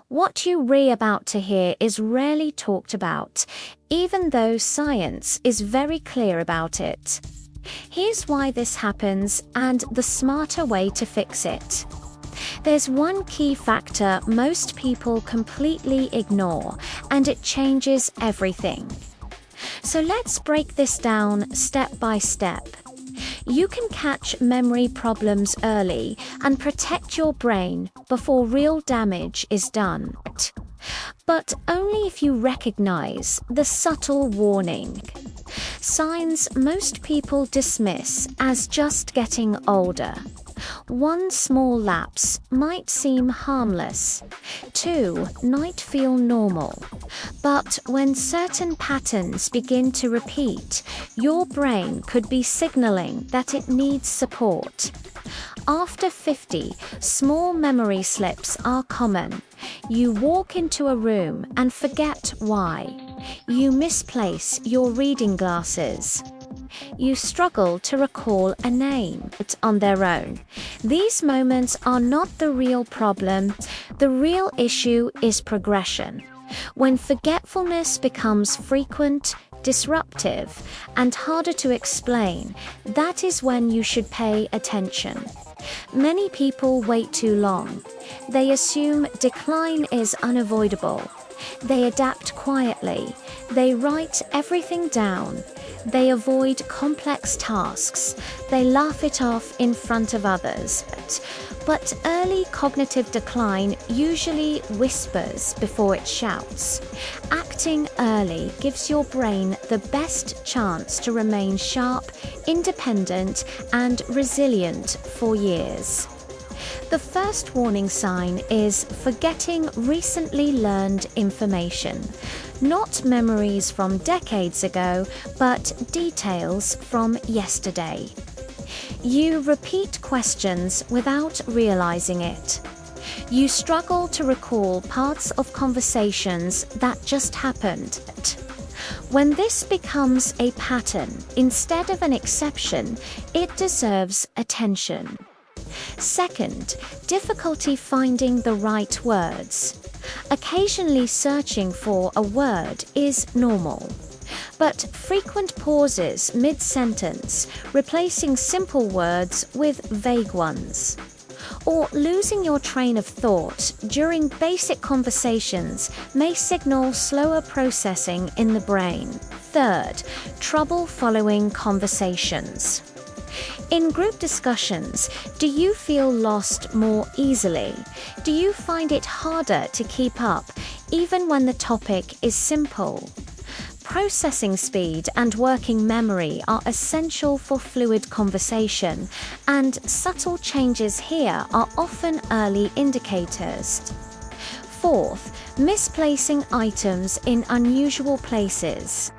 What you're about to hear is rarely talked about, even though science is very clear about it. Here's why this happens and the smarter way to fix it. There's one key factor most people completely ignore, and it changes everything. So let's break this down step by step. You can catch memory problems early and protect your brain before real damage is done. But only if you recognize the subtle warning. Signs most people dismiss as just getting older. One small lapse might seem harmless. Two might feel normal. But when certain patterns begin to repeat, your brain could be signaling that it needs support. After 50, small memory slips are common. You walk into a room and forget why. You misplace your reading glasses. You struggle to recall a name on their own. These moments are not the real problem. The real issue is progression. When forgetfulness becomes frequent, disruptive, and harder to explain, that is when you should pay attention. Many people wait too long. They assume decline is unavoidable. They adapt quietly. They write everything down. They avoid complex tasks. They laugh it off in front of others. But early cognitive decline usually whispers before it shouts. Acting early gives your brain the best chance to remain sharp, independent, and resilient for years. The first warning sign is forgetting recently learned information. Not memories from decades ago, but details from yesterday. You repeat questions without realizing it. You struggle to recall parts of conversations that just happened. When this becomes a pattern instead of an exception, it deserves attention. Second, difficulty finding the right words. Occasionally searching for a word is normal. But frequent pauses mid-sentence, replacing simple words with vague ones. Or losing your train of thought during basic conversations may signal slower processing in the brain. Third, trouble following conversations. In group discussions, do you feel lost more easily? Do you find it harder to keep up, even when the topic is simple? Processing speed and working memory are essential for fluid conversation, and subtle changes here are often early indicators. Fourth, misplacing items in unusual places.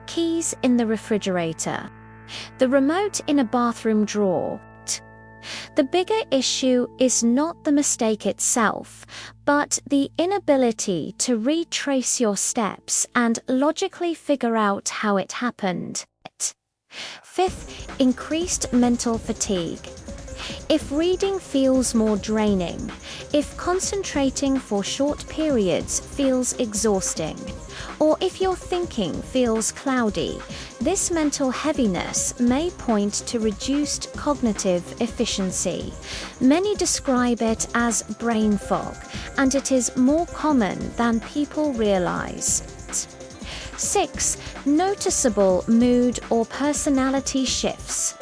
Keys in the refrigerator. The remote in a bathroom drawer. The bigger issue is not the mistake itself, but the inability to retrace your steps and logically figure out how it happened. Fifth, increased mental fatigue. If reading feels more draining, if concentrating for short periods feels exhausting, or if your thinking feels cloudy, this mental heaviness may point to reduced cognitive efficiency. Many describe it as brain fog, and it is more common than people realize. 6. Noticeable mood or personality shifts.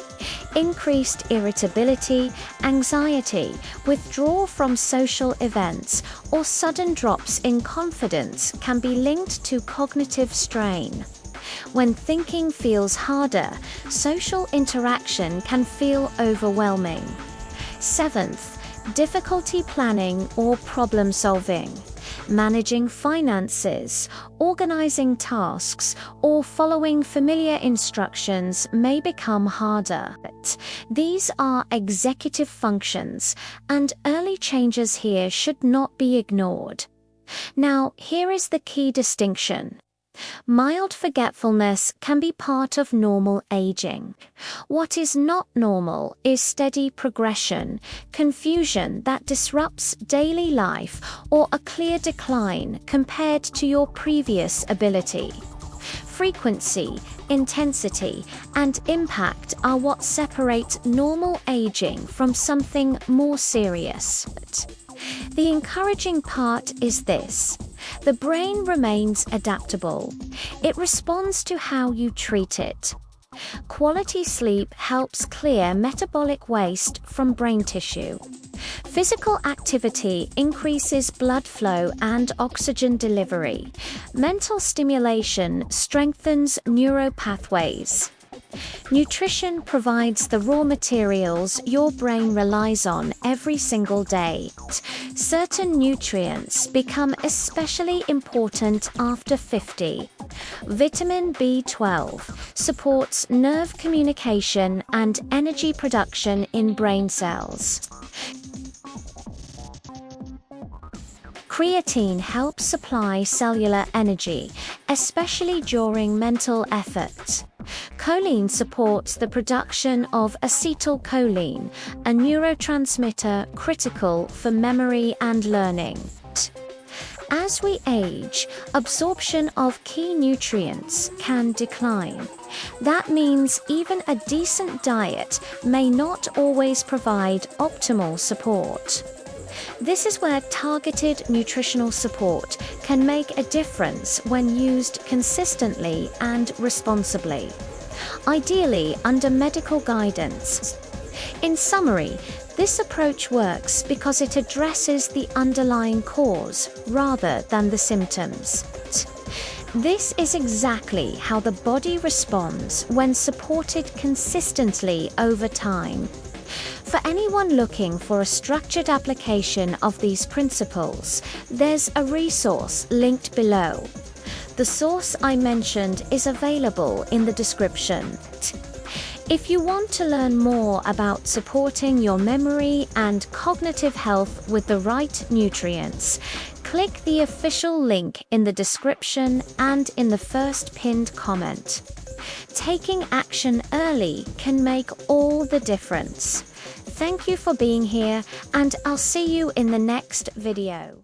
Increased irritability, anxiety, withdrawal from social events, or sudden drops in confidence can be linked to cognitive strain. When thinking feels harder, social interaction can feel overwhelming. 7th, difficulty planning or problem solving. Managing finances, organizing tasks, or following familiar instructions may become harder. These are executive functions, and early changes here should not be ignored. Now, here is the key distinction. Mild forgetfulness can be part of normal aging. What is not normal is steady progression, confusion that disrupts daily life, or a clear decline compared to your previous ability. Frequency, intensity, and impact are what separate normal aging from something more serious. The encouraging part is this: the brain remains adaptable. It responds to how you treat it. Quality sleep helps clear metabolic waste from brain tissue. Physical activity increases blood flow and oxygen delivery. Mental stimulation strengthens neural pathways. Nutrition provides the raw materials your brain relies on every single day. Certain nutrients become especially important after 50. Vitamin B12 supports nerve communication and energy production in brain cells. Creatine helps supply cellular energy, especially during mental effort. Choline supports the production of acetylcholine, a neurotransmitter critical for memory and learning. As we age, absorption of key nutrients can decline. That means even a decent diet may not always provide optimal support. This is where targeted nutritional support can make a difference when used consistently and responsibly, ideally under medical guidance. In summary, this approach works because it addresses the underlying cause rather than the symptoms. This is exactly how the body responds when supported consistently over time. For anyone looking for a structured application of these principles, there's a resource linked below. The source I mentioned is available in the description. If you want to learn more about supporting your memory and cognitive health with the right nutrients, click the official link in the description and in the first pinned comment. Taking action early can make all the difference. Thank you for being here, and I'll see you in the next video.